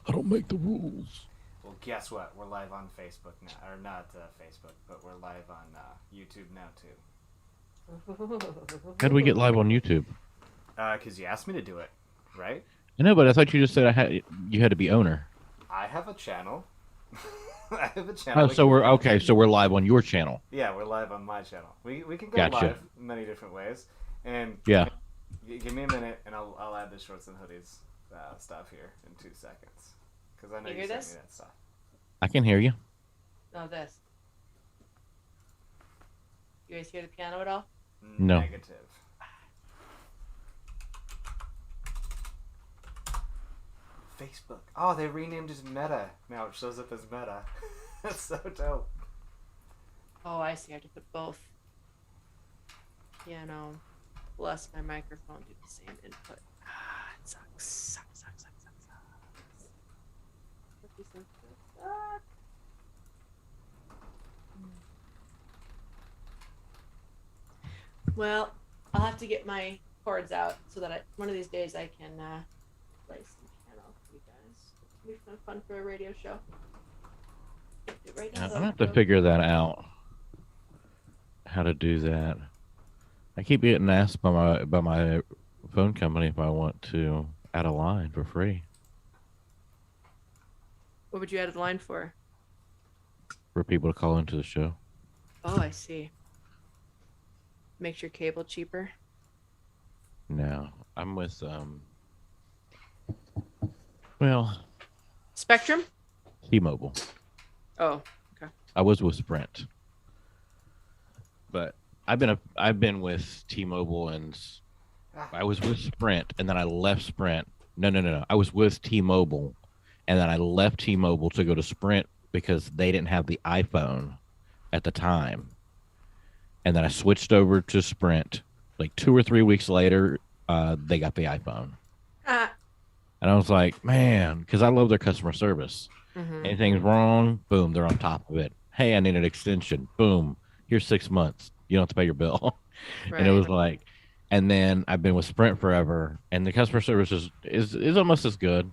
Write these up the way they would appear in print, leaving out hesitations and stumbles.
I don't make the rules. Well, guess what? We're live on Facebook now, or not Facebook, but we're live on YouTube now too. How do we get live on YouTube? Because you asked me to do it, right? I know, but I thought you just said you had to be owner. I have a channel. I have a channel. Oh, We so can, we're okay. So we're live on your channel. yeah, we're live on my channel. We can go Gotcha. live many different ways. And Yeah, give me a minute, and I'll add the shorts and hoodies stuff here in 2 seconds. Because I know You you hear sent this? me that stuff. I can hear you. No, this. You guys hear the piano at all? No. Negative. Facebook. Oh, they renamed his Meta. Now it shows up as Meta. That's so dope. Oh, I see. I have to put both piano plus my microphone do the same input. Ah, it sucks. Sucks. Suck. Well, I'll have to get my cords out so that one of these days I can play some piano for you guys. It'll be fun for a radio show. Right now, I'm though, gonna have to figure that out. How to do that? I keep getting asked by my phone company if I want to add a line for free what would you add the line for? for people to call into the show. Oh, I see. Makes your cable cheaper. No, I'm with well, Spectrum? T-Mobile. Oh, okay. I was with Sprint, but I've been with T-Mobile and I was with Sprint, and then I left Sprint. No. I was with T-Mobile, and then I left T-Mobile to go to Sprint because they didn't have the iPhone at the time. And then I switched over to Sprint. Like 2 or 3 weeks later, they got the iPhone, Ah. and I was like, man, because I love their customer service. Mm-hmm. Anything's wrong, boom, they're on top of it. Hey, I need an extension. Boom, here's 6 months. You don't have to pay your bill. And it Right. was like, and then I've been with Sprint forever, and the customer service is almost as good.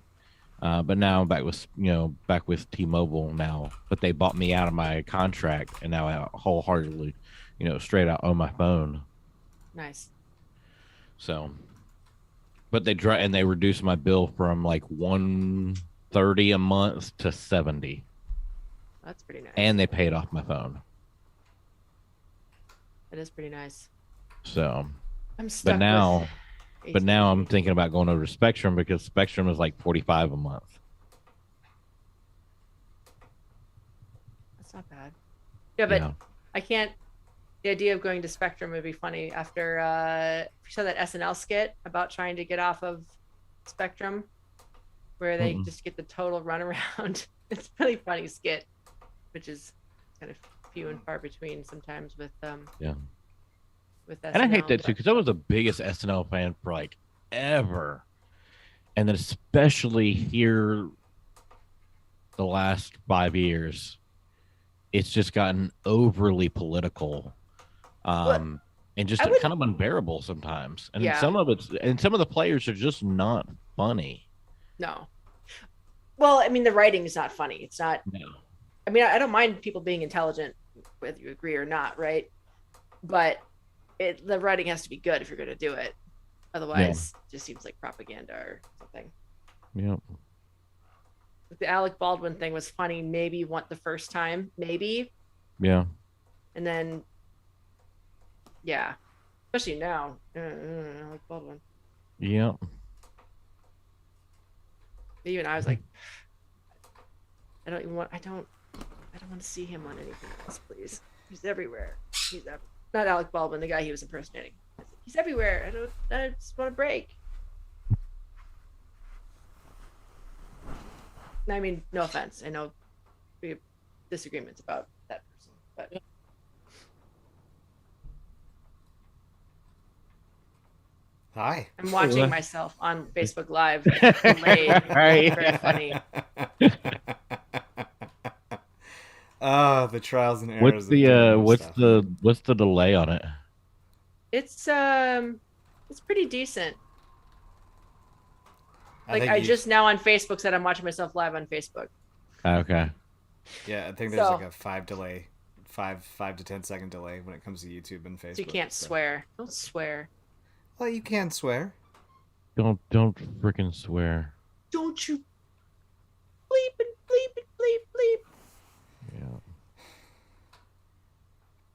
But now I'm back with T-Mobile now. But they bought me out of my contract, and now I wholeheartedly, straight out own my phone. Nice. So, but they reduced my bill from like 130 a month to 70, That's pretty nice. and they paid off my phone. That is pretty nice. So, I'm stuck but now, with but now I'm AT&T. thinking about going over to Spectrum because Spectrum is like 45 a month. That's not bad. Yeah, but Yeah. I can't. The idea of going to Spectrum would be funny after you saw that SNL skit about trying to get off of Spectrum, where they Mm-mm. just get the total runaround. It's a really funny skit, which is kind of few and far between sometimes with Yeah. with And I hate SNL. that too because I was the biggest SNL fan for like ever, and then especially here the last 5 years, it's just gotten overly political, But and just I would, kind of unbearable sometimes. And yeah, some of the players are just not funny. no. Well, I mean, the writing is not funny. It's not. No. I mean, I don't mind people being intelligent, whether you agree or not, right? But the writing has to be good if you're going to do it. Otherwise, it just seems like propaganda or something. Yeah. The Alec Baldwin thing was funny, maybe the first time, maybe, Yeah. and then, yeah, especially now, Alec Baldwin. Yeah. Even I was like, I don't want to see him on anything else, please. He's everywhere. Not Alec Baldwin, the guy he was impersonating. He's everywhere. I just want a break. I mean, no offense. I know we have disagreements about that person, but Hi. I'm watching myself on Facebook Live delayed. Right. Very funny. The trials and What's errors of the doing this what's stuff. the delay on it? It's pretty decent. I Like think I just now on Facebook said I'm watching myself live on Facebook. Okay. yeah, I think there's So like a 5 to 10 second delay when it comes to YouTube and so you Facebook. can't swear. Don't swear. Well, you can swear. Don't freaking swear. Don't you bleep and bleep and bleep bleep. Yeah.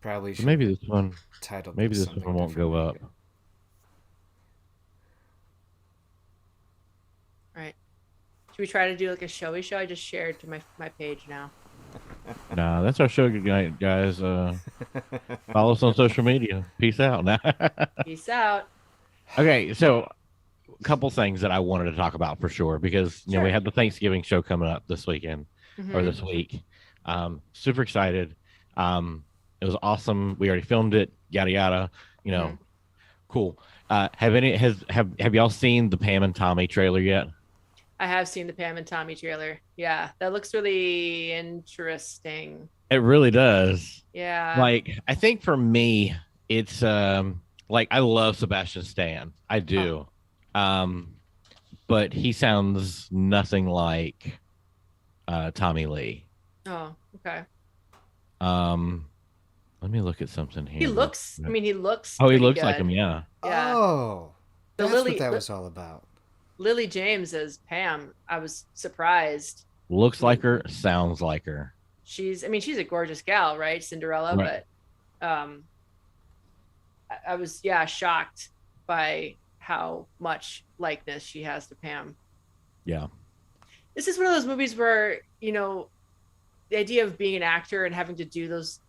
Probably So should maybe this one. title Maybe this something one won't go up. differently. All right. Should we try to do like a showy show? I just shared to my page now. Nah, that's our show tonight, guys. Follow us on social media. Peace out. Peace out. Okay, so a couple things that I wanted to talk about for sure because we Sure. have the Thanksgiving show coming up this weekend or Mhm. this week. Super excited. It was awesome. We already filmed it. Yada yada. Mhm. Cool. Have y'all seen the Pam and Tommy trailer yet? I have seen the Pam and Tommy trailer. Yeah, that looks really interesting. It really does. Yeah. Like, I think for me, it's like I love Sebastian Stan. I do. But he sounds nothing like Tommy Lee. Oh, okay. Let me look at something here. He looks. I mean, he looks. Oh, he pretty looks like good. him. Yeah. Yeah. Oh, The that's Lily- what that was all about. Lily James as Pam. I was surprised. Looks like her. Sounds like her. She's. I mean, she's a gorgeous gal, right? Cinderella. Right. But I was shocked by how much likeness she has to Pam. Yeah. This is one of those movies where the idea of being an actor and having to do those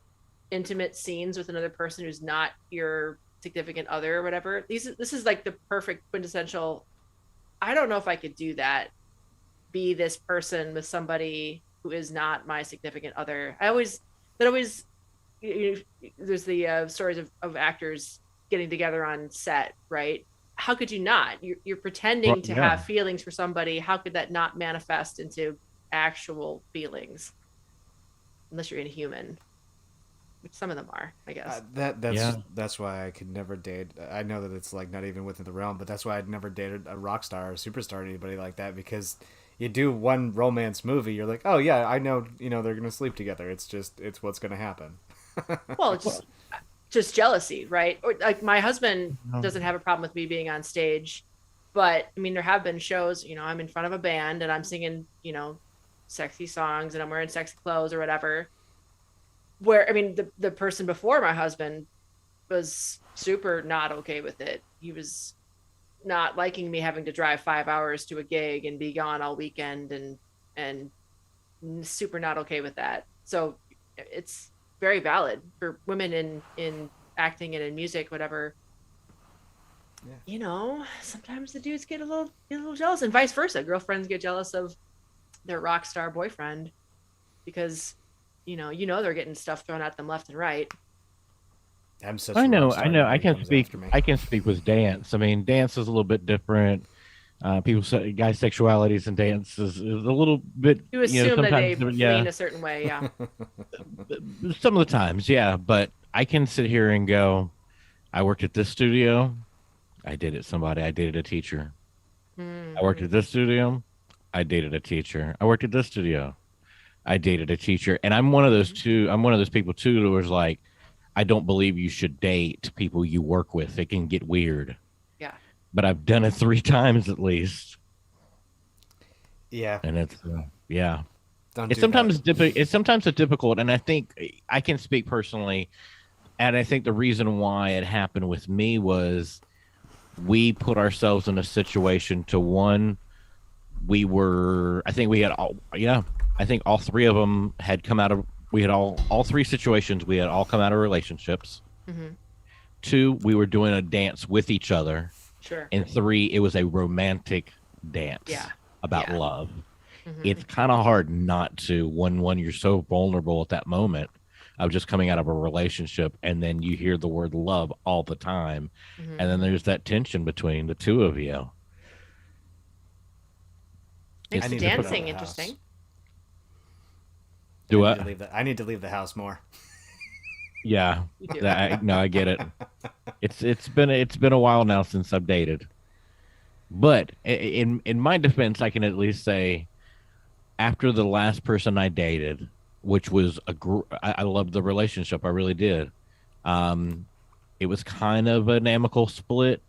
intimate scenes with another person who's not your significant other or whatever. This is like the perfect quintessential. I don't know if I could do that. Be this person with somebody who is not my significant other. There's the stories of actors getting together on set, right? How could you not? You're pretending to have feelings for somebody. How could that not manifest into actual feelings? Unless you're inhuman, which some of them are, I guess. That's why I could never date. I know that it's like not even within the realm, but that's why I'd never dated a rock star or superstar or anybody like that, because you do one romance movie, you're like, oh yeah, I know, they're gonna sleep together. It's what's gonna happen. Well, just jealousy, right? Or like my husband doesn't have a problem with me being on stage, but I mean, there have been shows, I'm in front of a band and I'm singing, sexy songs and I'm wearing sexy clothes or whatever, where, I mean, the person before my husband was super not okay with it. He was not liking me having to drive 5 hours to a gig and be gone all weekend and super not okay with that. So it's very valid for women in acting and in music, whatever. Yeah. Sometimes the dudes get a little jealous, and vice versa. Girlfriends get jealous of their rock star boyfriend because they're getting stuff thrown at them left and right. I know. I can speak with dance. I mean, dance is a little bit different. Guys' sexualities and dance is a little bit. You assume that they yeah, lean a certain way, yeah. Some of the times, yeah. But I can sit here and go, I worked at this studio. I dated somebody. I dated a teacher. I worked at this studio. I dated a teacher. I worked at this studio. I dated a teacher. And I'm one of those people too that was like, I don't believe you should date people you work with. It can get weird. Yeah. But I've done it 3 times at least. Yeah. And it's yeah. It's sometimes difficult, and I think I can speak personally, and I think the reason why it happened with me was we put ourselves in a situation to one. I think all 3 of them had come out of. We had all 3 situations. We had all come out of relationships. Mm-hmm. 2, we were doing a dance with each other. Sure. And 3, it was a romantic dance about love. Mm-hmm. It's kind of hard not to when you're so vulnerable at that moment of just coming out of a relationship, and then you hear the word love all the time, and then there's that tension between the 2 of you. Makes the dancing interesting. I need to leave the house more. Yeah, I get it. It's been a while now since I've dated. But in my defense, I can at least say after the last person I dated, which was I loved the relationship, I really did. Um, it was kind of an amicable split,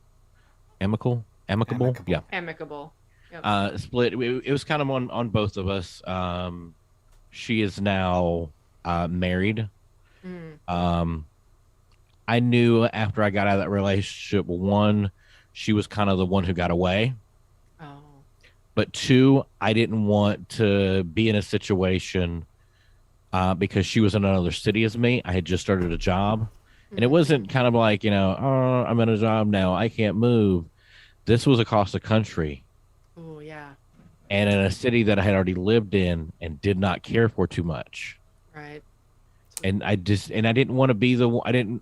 amicable, yeah, Amicable. Amicable. Yep. split. It was kind of on both of us. She is now married. Mm. Um, I knew after I got out of that relationship, one, she was kind of the one who got away. Oh. But two, I didn't want to be in a situation because she was in another city as me. I had just started a job. And it Mm. wasn't kind of like, oh, I'm in a job now. I can't move. This was across the country Oh yeah. and in a city that I had already lived in and did not care for too much. Right. So, And I didn't want to be I don't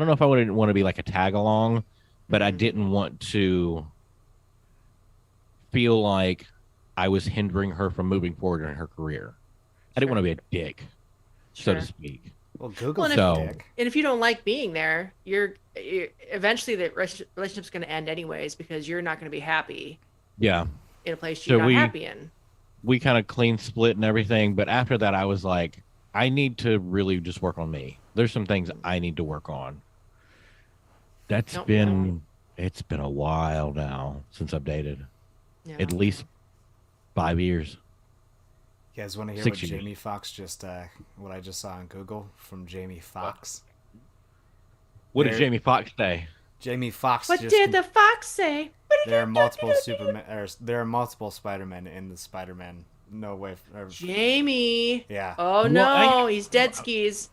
know if I wouldn't want to be like a tag along, but I mm. didn't want to feel like I was hindering her from moving forward in her career. I didn't Sure. want to be a dick, so to Sure. speak. Well, Well, Google's and a So, dick. if you don't like being there, you're eventually the relationship's going to end anyways because you're not going to be happy yeah. in a place you're So not happy in. we kind of clean split and everything, but after that I was like I need to really just work on me. There's some things Mm. I need to work on. That's Nope. Yeah. been it's been a while now since I've dated. At Yeah. least 5 years, You guys want to hear what 6 years. Jamie Foxx what I just saw on Google from Jamie Foxx? What did There, Jamie Foxx say? Jamie Foxx What just did the fox say? there are multiple Superman or there are multiple Spider-Men in the Spider-Man. No way. Jamie. Yeah. Oh Well, no, he's dead skis.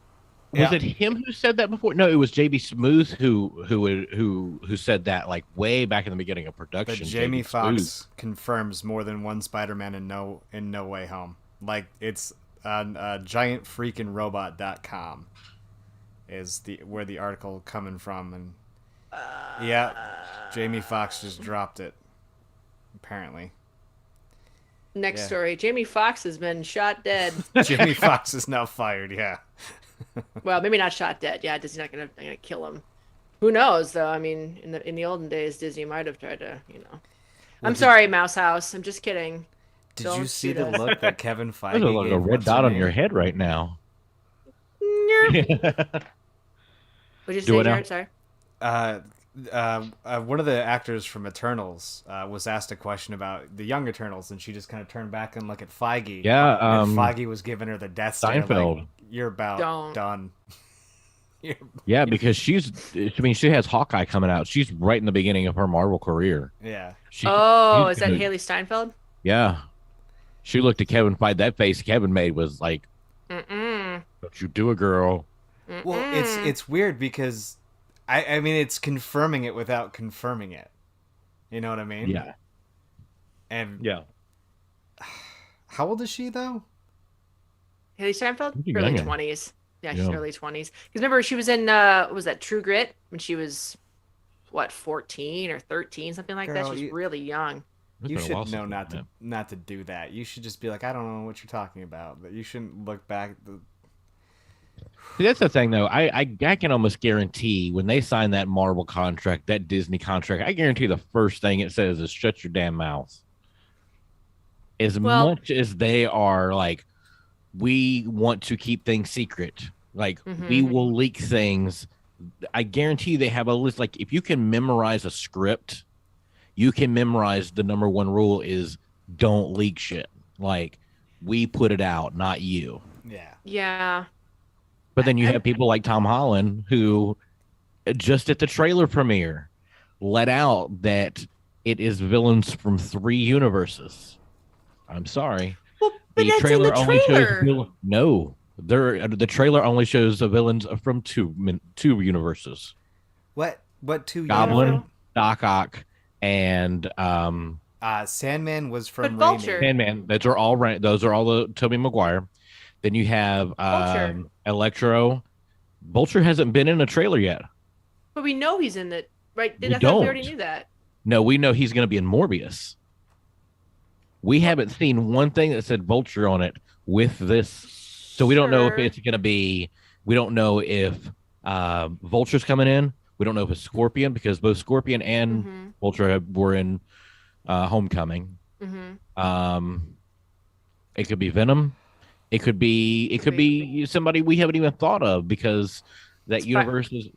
was Yeah. it him who said that before? No, it was JB Smooth who said that like way back in the beginning of But production. Jamie JB Smooth. Foxx confirms more than one Spider-Man in No Way Home. Like it's on giantfreakingrobot.com is the where the article coming from and yeah, Jamie Foxx just dropped it apparently. Next Yeah. story. Jamie Foxx has been shot dead. Jamie Foxx is now fired, yeah. Well, maybe not shot dead. Yeah, Disney's not gonna kill him. Who knows though? I mean, in the olden days, Disney might have tried to. Well, I'm sorry, Mouse House. I'm just kidding. did you Don't see shoot the us. look that Kevin There's Feige like a gave? red What's her dot on name? your head right now. What'd you Do say, it now. Jared? Sorry. uh, one of the actors from Eternals was asked a question about the young Eternals, and she just kind of turned back and looked at Feige. Yeah, And Feige was giving her the death stare, Seinfeld. like, "You're about Don't. done." Yeah, because she has Hawkeye coming out. She's right in the beginning of her Marvel career. Yeah, Oh, She's is that gonna- Haley Steinfeld? Yeah. She looked at Kevin Feige. That face Kevin made was like, Mm-mm. "Don't you do it, girl." well, it's weird because I mean it's confirming it without confirming it. You know what I mean? Yeah. And Yeah. how old is she though? Haley Steinfeld? She's Early youngin'. 20s. Yeah, she's Yeah. early 20s. Because remember, she was in, what was that, True Grit? When she was, what, 14 or 13, something like that? Girl, She's you- really young. It's You been a should while know since not we've to not to do that. You should just be like, I don't know what you're talking about. But you shouldn't look back. See, that's the thing, though. I can almost guarantee when they sign that Marvel contract, that Disney contract, I guarantee the first thing it says is "shut your damn mouth." As Well- much as they are like, we want to keep things secret. Like we Mhm. will leak things. I guarantee they have a list. Like if you can memorize a script, you can memorize the number one rule is don't leak shit. Like we put it out, not you. Yeah. Yeah. But then you have people like Tom Holland who just at the trailer premiere let out that it is villains from 3 universes. I'm sorry. Well, but that's in the trailer. No. The trailer only shows the villains from two universes. What two? Goblin, know. Doc Ock, and Sandman was But from Vulture. Raimi. Sandman. Those are all the Tobey Maguire. Then you have Vulture. Electro. Vulture hasn't been in a trailer yet. But we know he's in it, right? We I thought we already don't. knew that. No, we know he's going to be in Morbius. We haven't seen one thing that said Vulture on it with this, so we don't know if Sure. it's going to be. We don't know if Vulture's coming in. We don't know if it's Scorpion because both Scorpion and Mhm. Vulture were in Homecoming. Mm-hmm. Um, it could be Venom. It could be somebody we haven't even thought of because that universe is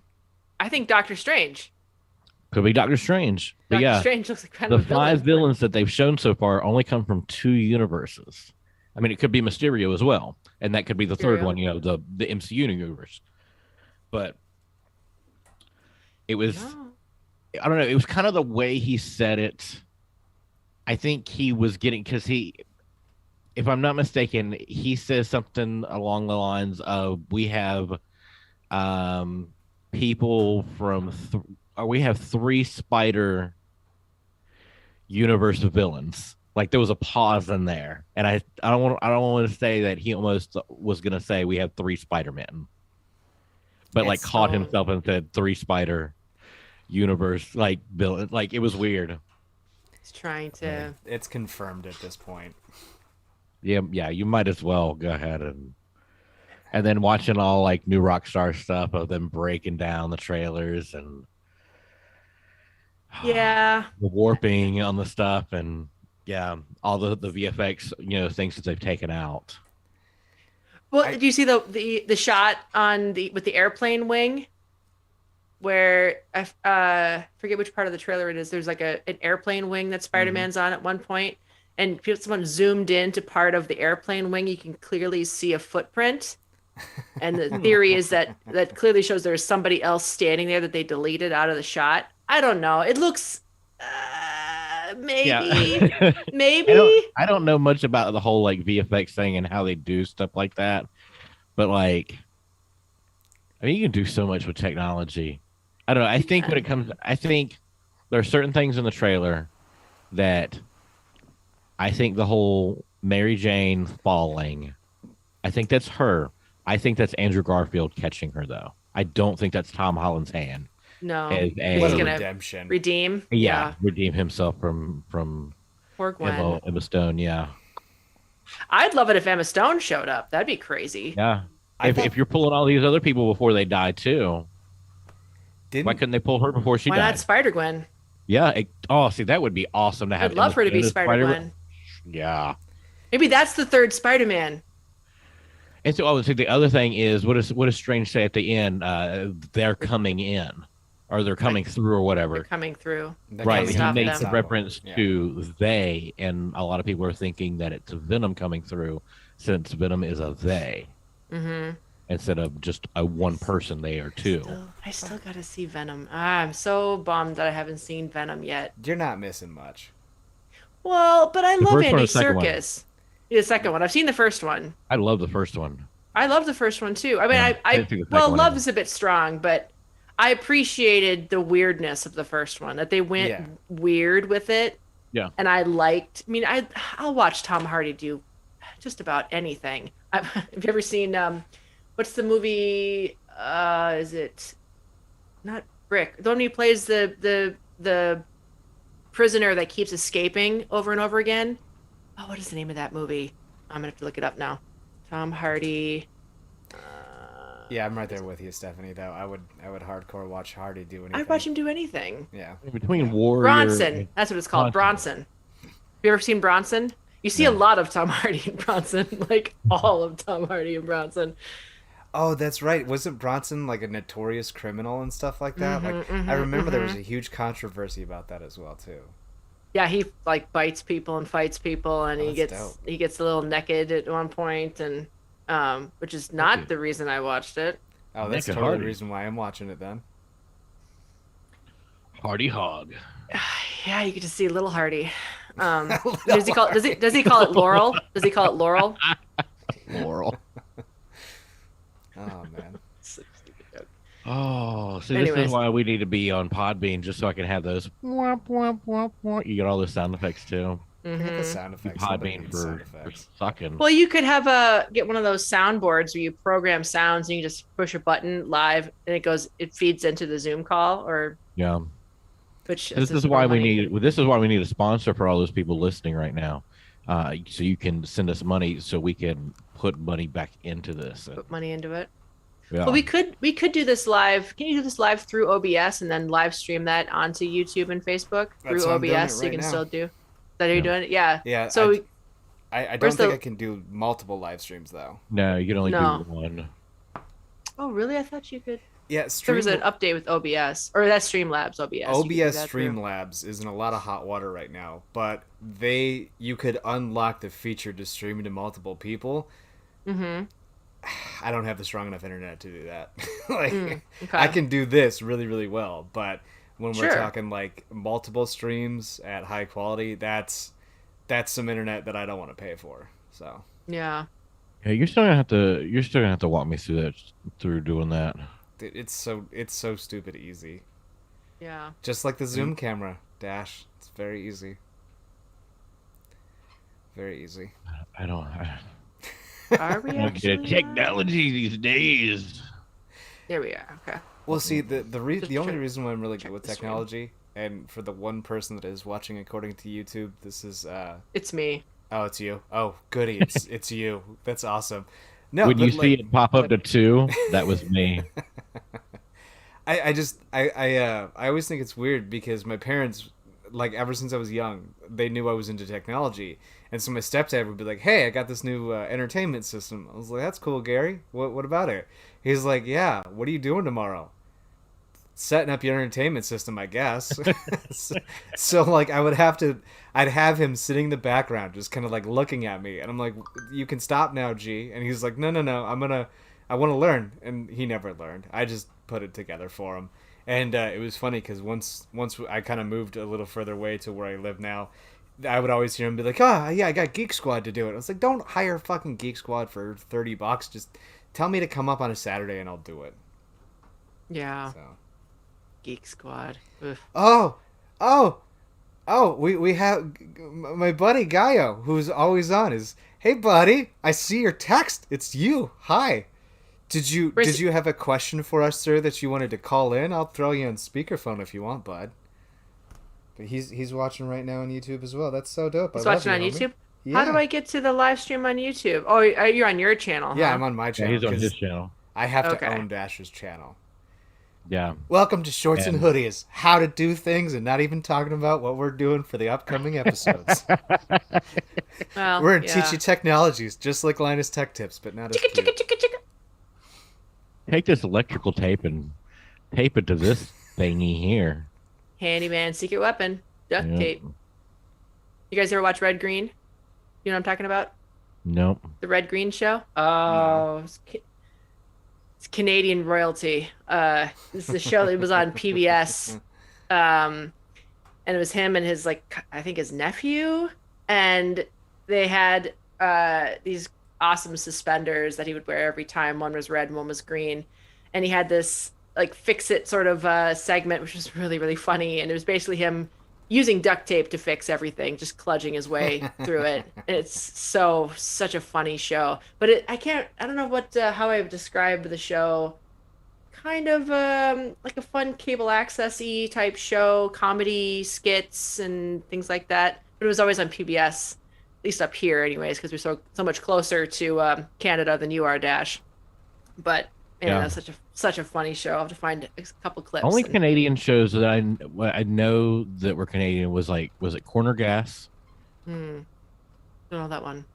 I think Doctor Strange. could be Doctor Strange. But Doctor yeah, Strange looks like kind the of a five villain. villains that they've shown so far only come from two universes. I mean, it could be Mysterio as well, and that could be the third one. Mysterio. You know, the MCU universe. But it was No. I don't know. It was kind of the way he said it. I think he was getting because if I'm not mistaken, he says something along the lines of we have um people from or we have three spider universe villains. Like there was a pause in there, and I don't want to say that he almost was gonna say we have three Spider Men, but like It's caught himself and said three Spider universe like villain. Like it was weird. He's trying to. it's confirmed at this point. Yeah, yeah. You might as well go ahead and then watching all like new Rockstar stuff of them breaking down the trailers and Yeah. the warping on the stuff and yeah, all the VFX things that they've taken out. Well, I- do you see the shot on the with the airplane wing, where I forget which part of the trailer it is. There's like an airplane wing that Spider-Man's on at one point, and someone zoomed into part of the airplane wing. You can clearly see a footprint, and the theory is that clearly shows there's somebody else standing there that they deleted out of the shot. I don't know. It looks maybe Yeah. maybe. I don't know much about the whole like VFX thing and how they do stuff like that, but like, I mean, you can do so much with technology. I don't know. I think when it comes, I think there are certain things in the trailer that I think the whole Mary Jane falling, I think that's her. I think that's Andrew Garfield catching her though. I don't think that's Tom Holland's hand. No, As What he's a a gonna redemption. redeem. redeem himself from Poor Gwen. Emma Stone. Yeah, I'd love it if Emma Stone showed up. That'd be crazy. yeah. I If thought- if you're pulling all these other people before they die too, why couldn't they pull her before she Why died? not Spider Gwen? Yeah. Oh, see, that would be awesome to have. I'd love Emma her to be Stone as Spider Gwen. Yeah. Maybe that's the third Spider Man. And so I would say the other thing is what does Strange say at the end? They're coming in, or they're coming through, or They're whatever. coming through. They're Right. coming He stop in. makes them. a reference Yeah. to they, and a lot of people are thinking that it's Venom coming through, since Venom is a they Mm-hmm. instead of just a one person they or two. I still gotta see Venom. I'm so bummed that I haven't seen Venom yet. You're not missing much. Well, but I The love first one or Andy the second one? Serkis. Yeah, the second one. I've seen the first one. I love the first one. I love the first one too. I mean, Yeah, I didn't see the second well, one love either. is a bit strong, but I appreciated the weirdness of the first one. That they went Yeah. weird with it. Yeah. And I liked. I mean, I'll watch Tom Hardy do just about anything. Have you ever seen what's the movie? Is it not Brick? The one he plays the prisoner that keeps escaping over and over again. Oh, what is the name of that movie? I'm gonna have to look it up now. Tom Hardy. Yeah, I'm right there with you, Stephanie. Though I would hardcore watch Hardy do anything. I'd watch him do anything. Yeah. Between Warrior Bronson. That's what it's called. Bronson. Have you ever seen Bronson? You see a lot of Tom Hardy and Bronson, like all of Tom Hardy and Bronson. Oh, that's right. Wasn't Bronson like a notorious criminal and stuff like that? I remember there was a huge controversy about that as well too. Yeah, he like bites people and fights people, and that's dope. he gets a little naked at one point, and which is not the reason I watched it. Oh, that's Naked totally Hardy. the reason why I'm watching it then. Hardy Hog. Yeah, you get to see Little Hardy. Does he call it Laurel? Does he call it Laurel? Laurel. Oh man. Stupid joke. Oh, see, this Anyways. is why we need to be on Podbean just so I can have those. Womp, womp, womp, womp. You get all those sound effects too. I got the sound effects. Nobody Podbean needs sound for effects. sucking. Well, you could have get one of those soundboards where you program sounds and you just push a button live and it feeds into the Zoom call or Yeah. which This is why we need. This is why we need a sponsor for all those people listening right now. So you can send us money so we can put money back into this. put money into it. Well, Yeah. we could do this live. Can you do this live through OBS and then live stream that onto YouTube and Facebook That's through how I'm doing it OBS so you right can now. still do? Is that how you're Yeah. doing it? Yeah. Yeah, So I where's don't think I the can do multiple live streams though. No, you can only do no? one. Oh, really? I thought you could. Yeah, There was an update with OBS or that's Streamlabs OBS. You could do OBS that through. Streamlabs is in a lot of hot water right now, but you could unlock the feature to stream to multiple people. Mm-hmm. I don't have the strong enough internet to do that. Mm, I okay. can do this really really well, but when we're Sure. talking like multiple streams at high quality, that's some internet that I don't want to pay for. So, Yeah. Yeah, you're still gonna have to walk me through doing that. dude, it's so stupid easy. Yeah. Just like the Zoom camera dash. It's very easy. Very easy. I don't. I, Are we I don't get it. actually live? Technology these days. There we are. Okay. Well, see, Just the only trying to reason why I'm really good check with the stream. technology, and for the one person that is watching according to YouTube, this is It's me. oh, it's you. Oh, goody, it's you. That's awesome. No, When you but see like it pop up to two, that was me. I just I always think it's weird because my parents, like ever since I was young, they knew I was into technology, and so my stepdad would be like, "Hey, I got this new entertainment system." I was like, "That's cool, Gary. What about it?" He's like, "Yeah, what are you doing tomorrow?" Setting up your entertainment system, I guess. So like I'd have him sitting in the background just kind of like looking at me and I'm like, you can stop now, G. And he's like, no, I want to learn. And he never learned. I just put it together for him. And it was funny because once I kind of moved a little further away to where I live now, I would always hear him be like, "Ah, yeah, I got Geek Squad to do it." I was like, "Don't hire fucking Geek Squad for $30. Just tell me to come up on a Saturday and I'll do it." Yeah. So, Geek Squad. Ugh. oh, oh, we have my buddy Gaio, who's always on. Is hey, buddy, I see your text. It's you. Hi. Where's Did you have a question for us, sir, that you wanted to call in? I'll throw you on speakerphone if you want, bud. But he's watching right now on YouTube as well. That's so dope. I he's love watching you, on homie. YouTube? How do Yeah. I get to the live stream on YouTube? Oh, you're on your channel, Yeah, huh? I'm on my Yeah, channel he's on his because channel. I have to Okay. own Dasher's channel. Yeah, Welcome to Shorts and and Hoodies. How to do things and not even talking about what we're doing for the upcoming episodes. Well, We're gonna teach yeah. you technologies, just like Linus Tech Tips, but not as Chicka chicka cute. chicka chicka. take this electrical tape and tape it to this thingy here. Handyman secret weapon. Duct Yep. tape. You guys ever watch Red Green? You know what I'm talking about? Nope. The Red Green show? No. Oh, it's Canadian royalty. This is a show that was on PBS. Um, and it was him and his like I think his nephew, and they had these awesome suspenders that he would wear every time. One was red and one was green, and he had this like fix it sort of segment, which was really really funny, and it was basically him using duct tape to fix everything, just kludging his way through it. And it's such a funny show, but I don't know what how I would describe the show. Kind of like a fun cable access-y type show, comedy skits and things like that. But it was always on PBS, at least up here, anyways, because we're so much closer to Canada than you are, Dash. But man, Yeah. that's such a funny show. I'll have to find a couple clips Only and Canadian shows that I know that were Canadian was it Corner Gas? don't know that one.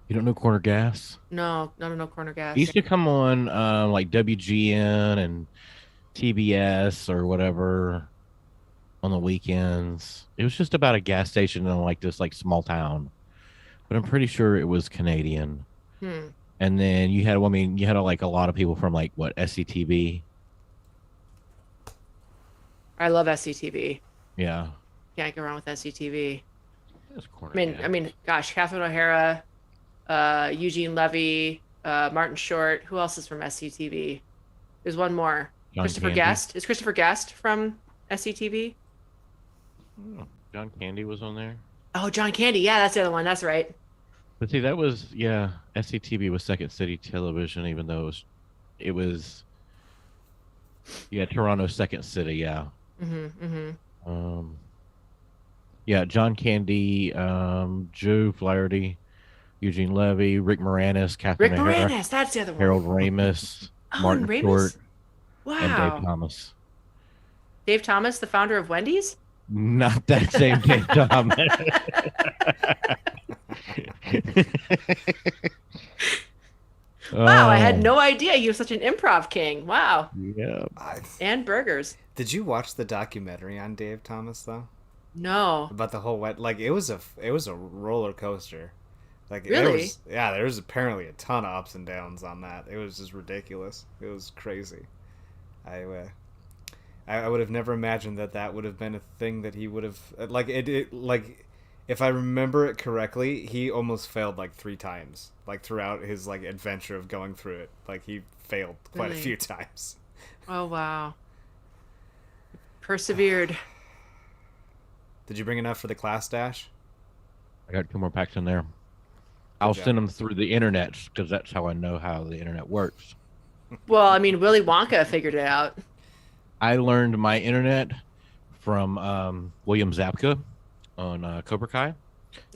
You don't know Corner Gas? No, no corner It gas. used to come on like WGN and TBS or whatever on the weekends. It was just about a gas station in like this like small town, but I'm pretty sure it was Canadian. Hmm. And then you had like a lot of people from like what SCTV. I love SCTV. Yeah, Can't go wrong with SCTV. it's Corner I Gas. mean, gosh, Catherine O'Hara, Eugene Levy, Martin Short. Who else is from SCTV? There's one more. John Christopher Candy. Guest. Is Christopher Guest from SCTV? Oh, John Candy was on there. Oh, John Candy. Yeah, that's the other one. That's right. But see, that was yeah. SCTV was Second City Television, even though it was yeah Toronto Second City. Yeah. Mm-hmm. Um. Yeah, John Candy, Joe Flaherty, Eugene Levy, Rick Moranis, Catherine Rick O'Hara, Moranis. That's the other one. Harold Ramis. Oh, and Martin Short, Ramus. and Dave Wow. Thomas. Dave Thomas, the founder of Wendy's. Not that same Dave Thomas. Wow, I had Oh, no idea he was such an improv king. Wow. yeah. I, And burgers. did you watch the documentary on Dave Thomas though? No. About the whole wet, like it was a roller coaster. Like Really? there was apparently a ton of ups and downs on that. It was just ridiculous. It was crazy. I I would have never imagined that that would have been a thing that he would have like if I remember it correctly, he almost failed like 3 times like throughout his like adventure of going through it. Like he failed quite a Really? few times. Oh, wow. Persevered. Did you bring enough for the class dash? I got 2 more packs in there. Good I'll job. send them through the internet because that's how I know how the internet works. Well, I mean, Willy Wonka figured it out. I learned my internet from William Zabka on Cobra Kai. You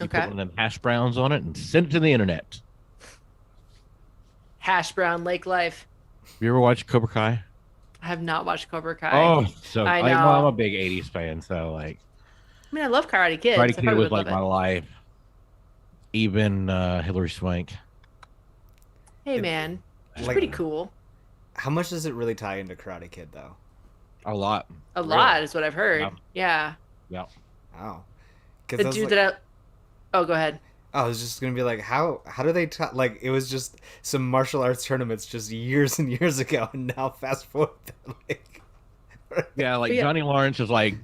put Okay. one of them hash browns on it and send it to the internet. Hash brown lake life. You ever watch Cobra Kai? I have not watched Cobra Kai. Oh, so I like, well, I'm know. a big '80s fan, so like, I mean, I love Karate Kids. Karate I Kid probably was would love like my it. life. Even Hillary Swank. Hey, It- man. She's like pretty cool. how much does it really tie into Karate Kid though? A lot. A Really? lot is what I've heard. Yeah. Yeah. Yeah. Wow. Because The I was dude like, that Oh, go ahead. I was just gonna be like, how do they like? It was just some martial arts tournaments just years and years ago, and now fast forward, like, Yeah, like But yeah. Johnny Lawrence is like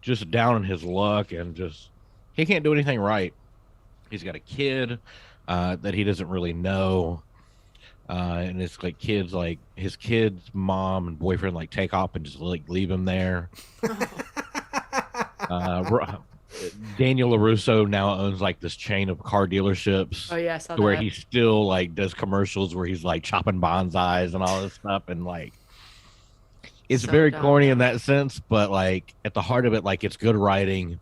just down in his luck and just he can't do anything right. He's got a kid that he doesn't really know. And it's like kids like his kid's mom and boyfriend like take off and just like leave him there. Uh, Daniel LaRusso now owns like this chain of car dealerships Oh, yeah, I saw to where that. he still like does commercials where he's like chopping bonsais and all this stuff and like it's So very dumb, corny in though. that sense, but like at the heart of it, like it's good writing.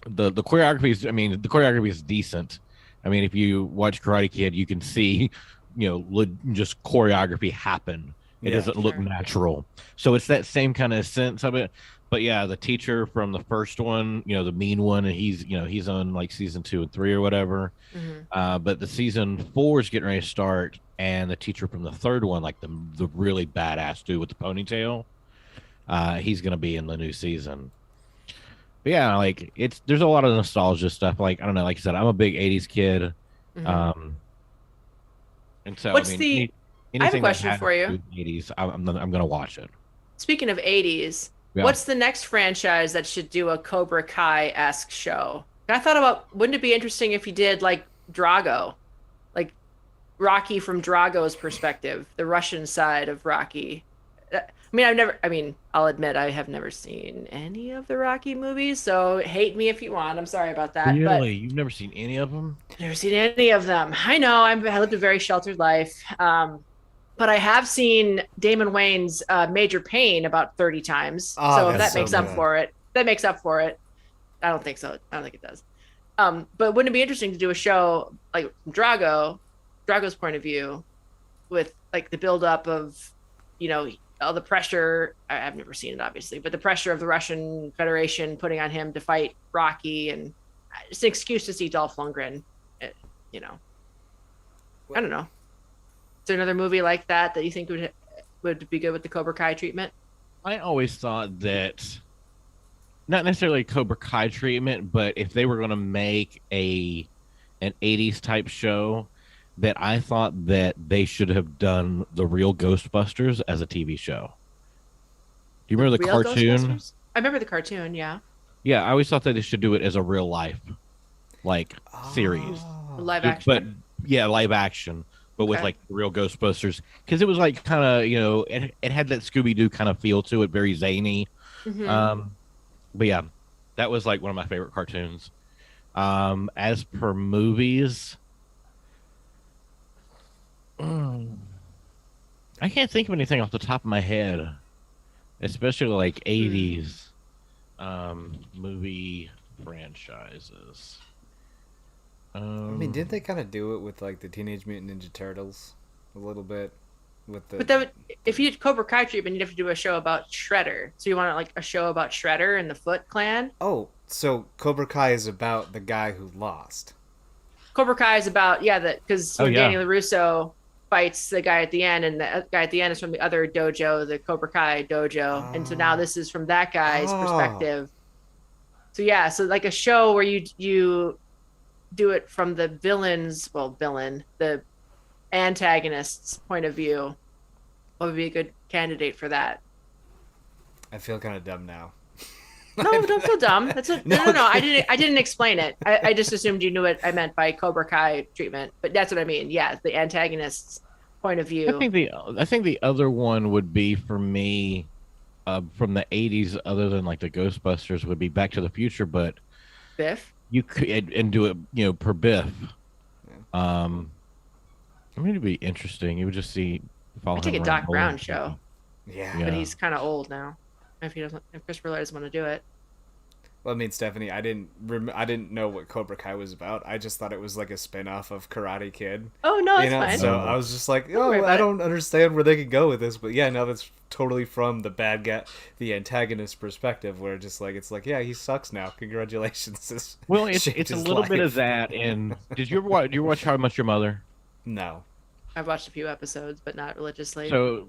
The choreography is, I mean, the choreography is decent. I mean, if you watch Karate Kid, you can see, just choreography happen. It Yeah. doesn't look Sure. natural. So it's that same kind of sense of it. But yeah, the teacher from the first one, the mean one, and he's on like season 2 and 3 or whatever. Mhm. But the season 4 is getting ready to start, and the teacher from the third one, like the really badass dude with the ponytail, he's gonna be in the new season. But yeah, like there's a lot of nostalgia stuff. Like I don't know, like I said, I'm a big '80s kid, Mhm. and so What's I mean, the? I have a anything that question has for to you. do with '80s, I'm gonna watch it. Speaking of 80s, Yeah. what's the next franchise that should do a Cobra Kai-esque show? And I thought about, wouldn't it be interesting if you did like Drago, like Rocky from Drago's perspective, the Russian side of Rocky? I mean, I'll admit I have never seen any of the Rocky movies, so hate me if you want. I'm sorry about that, but Really, you've never seen any of them? never seen any of them. I know I lived a very sheltered life. But I have seen Damon Wayne's Major Pain about 30 times. Oh, So if that's that makes so up good. for it. That makes up for it. I don't think so. I don't think it does. But wouldn't it be interesting to do a show like from Drago's point of view, with like the buildup of, all the pressure. I've never seen it obviously, but the pressure of the Russian Federation putting on him to fight Rocky, and it's an excuse to see Dolph Lundgren. uh, You know, I don't know. Is there another movie like that that you think would be good with the Cobra Kai treatment? I always thought that not necessarily Cobra Kai treatment, but if they were going to make an '80s type show, that I thought that they should have done the real Ghostbusters as a TV show. Do you remember the Real cartoon? Ghostbusters? I remember the cartoon. Yeah, Yeah, I always thought that they should do it as a real life like series. Oh. live Just- action. but yeah, live action, but with Okay. like the real Ghostbusters, because it was like kind of it had that Scooby Doo kind of feel to it, very zany. Mhm. But yeah, that was like one of my favorite cartoons. As per movies, I can't think of anything off the top of my head, especially like '80s movie franchises. I mean, didn't they kind of do it with like the Teenage Mutant Ninja Turtles a little bit with the. But that would, if you did Cobra Kai treatment, you'd have to do a show about Shredder. So you want like a show about Shredder and the Foot Clan? Oh, so Cobra Kai is about the guy who lost. Cobra Kai is about that because Oh yeah. Danny LaRusso fights the guy at the end, and the guy at the end is from the other dojo, the Cobra Kai dojo, and so now Oh. this is from that guy's Oh. perspective. So so like a show where you do it from the the antagonist's point of view. What would be a good candidate for that? I feel kind of dumb now. No, don't feel dumb. That's a, No, no. I okay. didn't explain it. I just assumed you knew what I meant by Cobra Kai treatment, but that's what I mean. Yeah, the antagonist's point of I view. think the other one would be for me from the 80s, other than like the Ghostbusters, would be Back to the Future, but Biff. you could and do it, per Biff. Yeah. I mean, it'd be interesting. You would just follow I take him a around Doc Brown bowling. show, Yeah. Yeah. but he's kind of old now. If Christopher Lloyd doesn't want to do it. Well, I mean, Stephanie, I didn't know what Cobra Kai was about. I just thought it was like a spin-off of Karate Kid. Oh no, You it's know, fine. so No. I was just like, Don't worry oh, about I it. don't understand where they could go with this, but yeah, no, that's totally from the bad guy, the antagonist perspective, where just like it's like, yeah, he sucks now. Congratulations. This Well, it's shaped a his little bit of life. that. And did you watch How I Met Your Mother? No. I've watched a few episodes, but not religiously. So,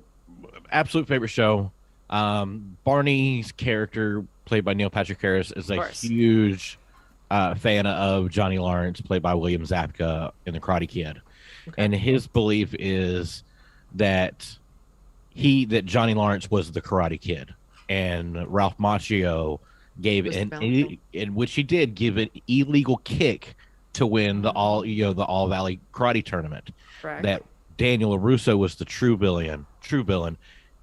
absolute favorite show. Barney's character, played by Neil Patrick Harris, is a course. huge fan of Johnny Lawrence, played by William Zabka in The Karate Kid. Okay. And his belief is that Johnny Lawrence was the Karate Kid, and Ralph Macchio gave Was the an villain. in which he did give an illegal kick to win the All Valley Karate Tournament. Correct. That Daniel LaRusso was the true villain,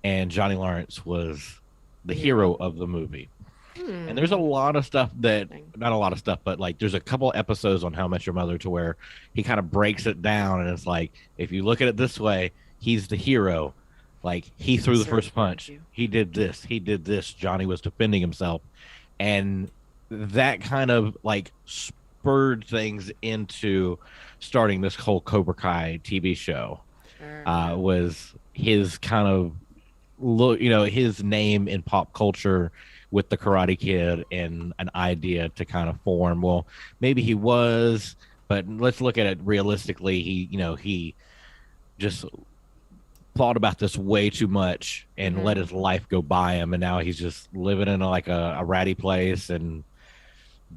and Johnny Lawrence was the hero of the movie. And there's a lot of stuff not a lot of stuff, but like there's a couple episodes on How I Met Your Mother to where he kind of breaks it down, and it's like, if you look at it this way, he's the hero. Like, he threw the Serves first punch. you. He did this. Johnny was defending himself. And that kind of like spurred things into starting this whole Cobra Kai TV show. Sure. Was his kind of his name in pop culture with the Karate Kid, and an idea to kind of form. Well, maybe he was, but let's look at it realistically. He just thought about this way too much and let his life go by him, and now he's just living in a ratty place, and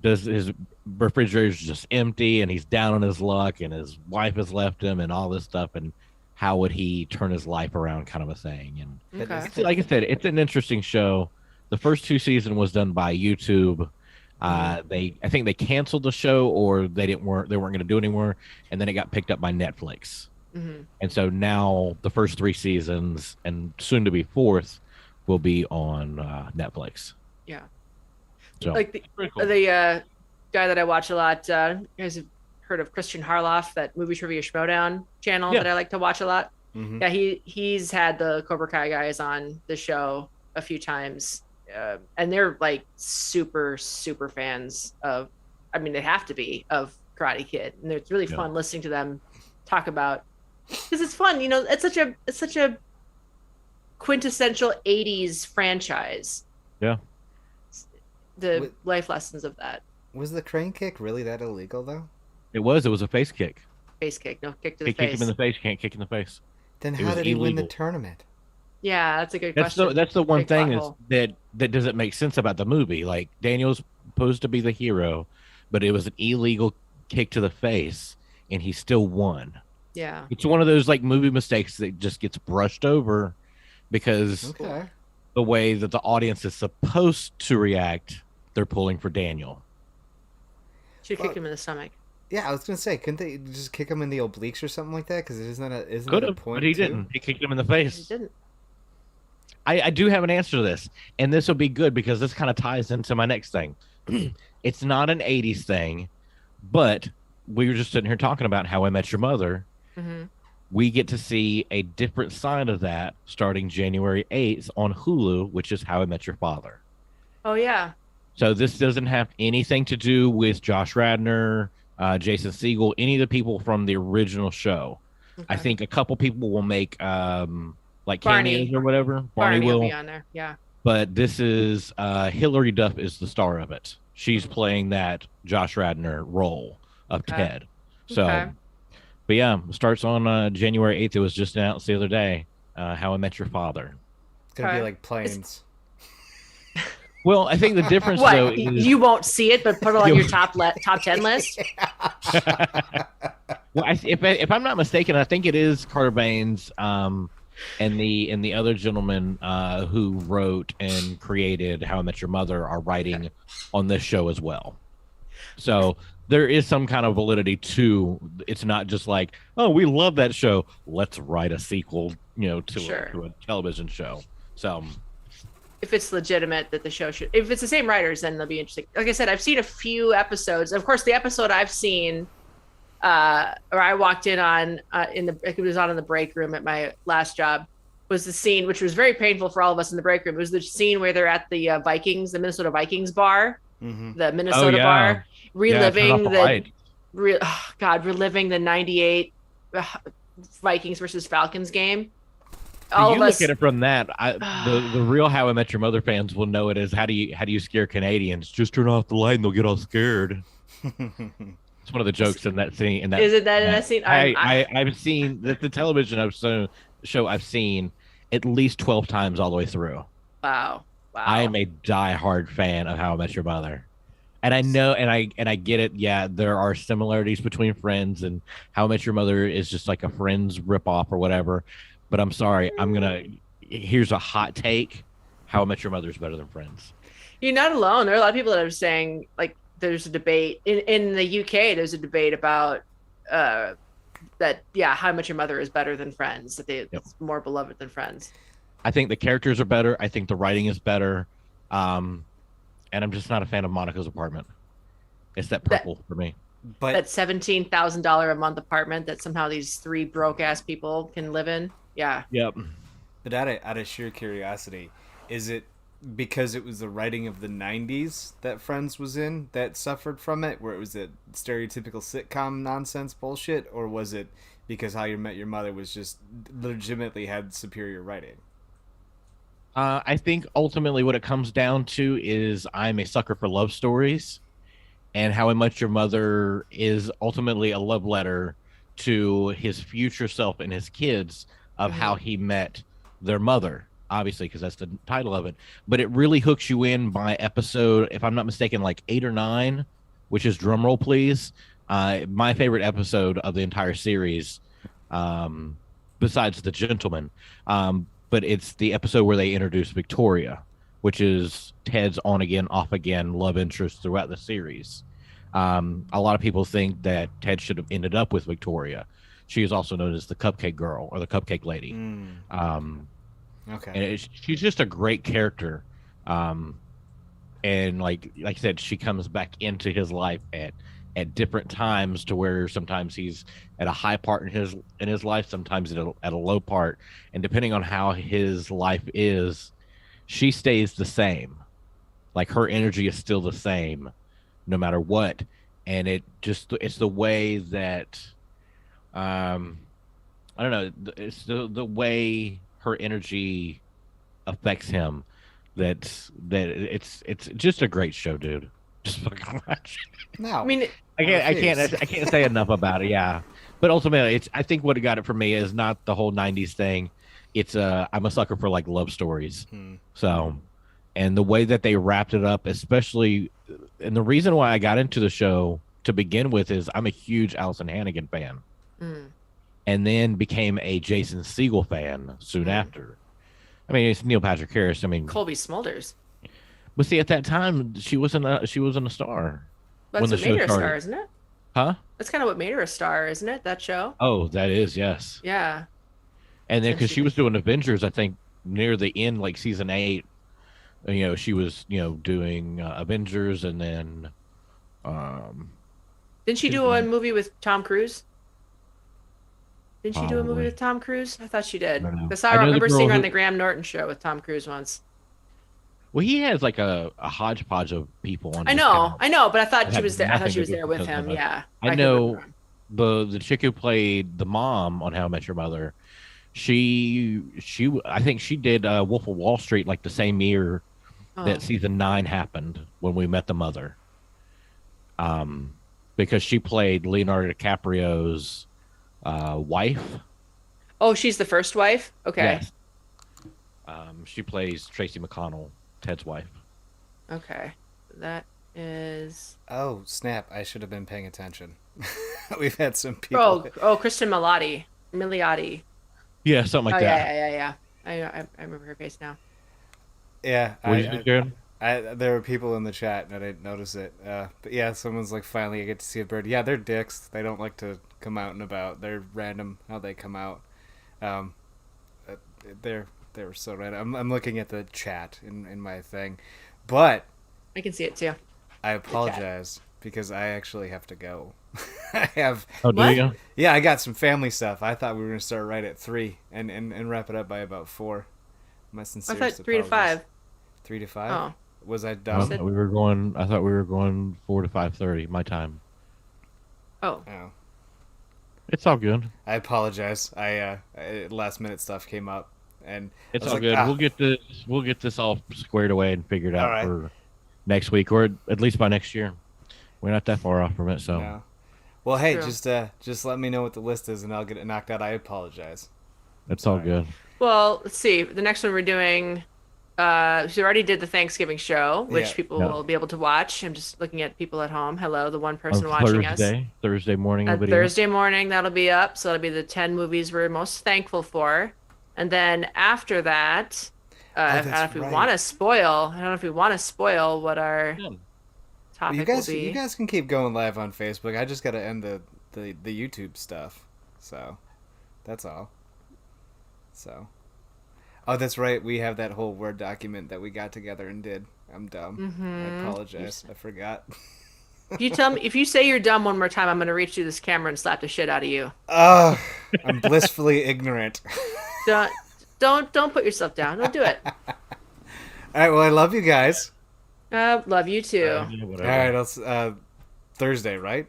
his refrigerator's just empty, and he's down on his luck, and his wife has left him, and all this stuff, and how would he turn his life around, kind of a thing. And Okay. like I said, it's an interesting show. The first 2 seasons was done by YouTube. I think they canceled the show, or they weren't going to do it anymore, and then it got picked up by Netflix. Mm-hmm. And so now the first 3 seasons, and soon to be fourth, will be on Netflix. Yeah. So Like the pretty cool. guy that I watch a lot. You guys have heard of Christian Harloff, that movie trivia Schmodown channel Yeah. that I like to watch a lot. Mhm. Yeah, he's had the Cobra Kai guys on the show a few times, and they're like super fans of. I mean, they have to be of Karate Kid, and it's really fun listening to them talk about, because it's fun. It's such a quintessential '80s franchise. Yeah. The life lessons of that. Was the crane kick really that illegal though? It was a face kick. Face kick, no kick to He the kicked face. him in the face. You can't kick in the face. Then It how was did he win the illegal. tournament? Yeah, that's a good That's question. that's the one Big thing plot is hole. that doesn't make sense about the movie. Like, Daniel's supposed to be the hero, but it was an illegal kick to the face, and he still won. Yeah. It's one of those like movie mistakes that just gets brushed over because Okay. the way that the audience is supposed to react, they're pulling for Daniel. Should have kicked him in the stomach. Yeah, I was gonna say, couldn't they just kick him in the obliques or something like that? Because isn't that Could a have, point but he too? didn't. He kicked him in the He face. didn't. I do have an answer to this, and this will be good because this kind of ties into my next thing. It's not an 80s thing, but we were just sitting here talking about How I Met Your Mother. Mm-hmm. We get to see a different side of that starting January 8th on Hulu, which is How I Met Your Father. Oh yeah. So this doesn't have anything to do with Josh Radnor, Jason Segel, any of the people from the original show. Okay. I think a couple people will make like Barney. cameos or whatever. Barney Barney will will. be on there. Yeah. But this is Hillary Duff is the star of it. She's Mm. playing that Josh Radnor role of Okay. Ted. So, Okay. but yeah, starts on January 8th. It was just announced the other day. How I Met Your Father. It's gonna be Okay. like planes. Well, I think the difference though What? is You won't see it, but put it on your top 10 list. well, if I'm not mistaken, I think it is Carter Baines, and the other gentleman who wrote and created How I Met Your Mother are writing on this show as well. So there is some kind of validity to it's not just like, oh, we love that show, let's write a sequel, to Sure. to a television show. So If it's legitimate that the show should, if it's the same writers, then they'll be interesting. Like I said, I've seen a few episodes. Of course, the episode I've seen, or I walked in on it was on in the break room at my last job, was the scene which was very painful for all of us in the break room. It was the scene where they're at the the Minnesota Vikings bar, the Minnesota bar, reliving reliving the '98 Vikings versus Falcons game. All you of us look at it from that. The real How I Met Your Mother fans will know it as how do you scare Canadians? Just turn off the light and they'll get all scared. It's one of the jokes in that scene. Is it that in that scene? I've seen the television show I've seen at least 12 times all the way through. Wow. I am a diehard fan of How I Met Your Mother. And I know, and I get it. Yeah, there are similarities between Friends, and How I Met Your Mother is just like a Friends ripoff or whatever. But I'm sorry, here's a hot take. How I Met Your Mother is better than Friends. You're not alone. There are a lot of people that are saying, like, there's a debate in the UK. There's a debate about that. Yeah, How I Met Your Mother is better than Friends. That it's more beloved than Friends. I think the characters are better. I think the writing is better. And I'm just not a fan of Monica's apartment. It's that purple for me. But that $17,000 a month apartment that somehow these three broke ass people can live in. Yeah. Yep. But out of sheer curiosity, is it because it was the writing of the '90s that Friends was in that suffered from it, where it was a stereotypical sitcom nonsense bullshit, or was it because How You Met Your Mother was just legitimately had superior writing? I think ultimately what it comes down to is I'm a sucker for love stories, and How I Met Your Mother is ultimately a love letter to his future self and his kids of how he met their mother, obviously, because that's the title of it. But it really hooks you in by episode, if I'm not mistaken, like 8 or 9, which is drumroll, please. My favorite episode of the entire series, besides The Gentleman. But it's the episode where they introduce Victoria, which is Ted's on again, off again love interest throughout the series. A lot of people think that Ted should have ended up with Victoria. She is also known as the Cupcake Girl or the Cupcake Lady. Okay. And she's just a great character. And like I said, she comes back into his life at different times, to where sometimes he's at a high part in his life, sometimes at a low part, and depending on how his life is, she stays the same. Like her energy is still the same, no matter what. And it's the way that, I don't know, it's the way her energy affects him. That it's just a great show, dude. Just fucking watch. No, I mean, I can't say enough about it. Yeah, but ultimately, I think what got it for me is not the whole '90s thing. It's I'm a sucker for like love stories. So, and the way that they wrapped it up, especially, and the reason why I got into the show to begin with is I'm a huge Allison Hannigan fan, and then became a Jason Segel fan soon after. I mean, it's Neil Patrick Harris. I mean, Colby Smulders. but see, at that time, she wasn't a star. That's when the what show made her a started. star, isn't it? Huh? That's kind of what made her a star, isn't it? That show. Oh, that is, yes. Yeah. And then because she was doing Avengers, I think near the end, like season 8, she was doing Avengers, and then Didn't she do a movie with Tom Cruise? Didn't she do a movie with Tom Cruise? I thought she did. Because I remember seeing her on the Graham Norton show with Tom Cruise once. Well, he has like a hodgepodge of people on. I know, but I thought she was there. I thought nothing she to was do there with with him. it. Yeah. I could know remember him. the chick who played the mom on How I Met Your Mother I think she did Wolf of Wall Street like the same year Oh. that season 9 happened when we met the mother. Because she played Leonardo DiCaprio's wife. Oh, she's the first wife? Okay. Yes. She plays Tracy McConnell, Ted's wife. Okay. That is. Oh snap! I should have been paying attention. We've had some people. Oh, Kristen Milioti. Yeah, something like Oh that. yeah. I remember her face now. Yeah, What did you think, Jared? there were people in the chat and I didn't notice it. But yeah, someone's like, finally I get to see a bird. Yeah, they're dicks. They don't like to come out and about. They're random how they come out. Um, they were so random. I'm looking at the chat in my thing, but I can see it too. I apologize because I actually have to go. I have. Oh, do What? you? Yeah, I got some family stuff. I thought we were gonna start right at 3 and wrap it up by about 4. My I sincere thought 3 to 5. 3 to 5. Oh. Was I I dumb? said- thought we were going 4 to 5:30 my time. Oh. Oh. It's all good. I apologize. Last minute stuff came up, and It's I was all like, good. "Ah." We'll get this all squared away and figured out All right. for next week, or at least by next year. We're not that far off from it, so No. Well, hey, True. just let me know what the list is, and I'll get it knocked out. I apologize. it's all Sorry. good. Well, let's see. The next one we're doing. She already did the Thanksgiving show, which Yeah. people Yeah. will be able to watch. I'm just looking at people at home. Hello, the one On person watching us. Thursday morning, On video. Thursday morning, that'll be up. So that'll be the 10 movies we're most thankful for. And then after that, I don't know that's if we right. want to spoil. I don't know if we want to spoil what our Yeah. topic You guys, will be. you guys can keep going live on Facebook. I just got to end the YouTube stuff. So, that's all. So, oh, that's right. We have that whole Word document that we got together and did. I'm dumb. I apologize. I forgot. If you say you're dumb one more time, I'm gonna reach through this camera and slap the shit out of you. Oh, I'm blissfully ignorant. Don't put yourself down. Don't do it. All right. Well, I love you guys. Love you too. Yeah, All whatever. right. Thursday, right?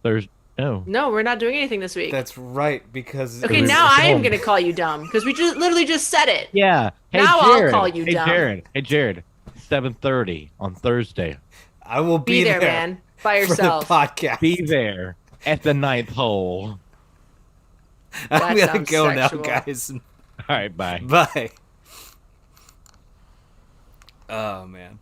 Thursday. Oh, No, we're not doing anything this week. That's right. Because Okay, we now were I am home. gonna call you dumb because we just literally just said it. yeah. Hey, Now I'll Jared. call you hey, dumb. Jared. Hey, Jared. 7:30 on Thursday. I will Be there, man, by for yourself. the podcast. Be there at the 9th hole. I'm That gonna sounds go sexual. now, guys. All right, bye. Bye. Oh man.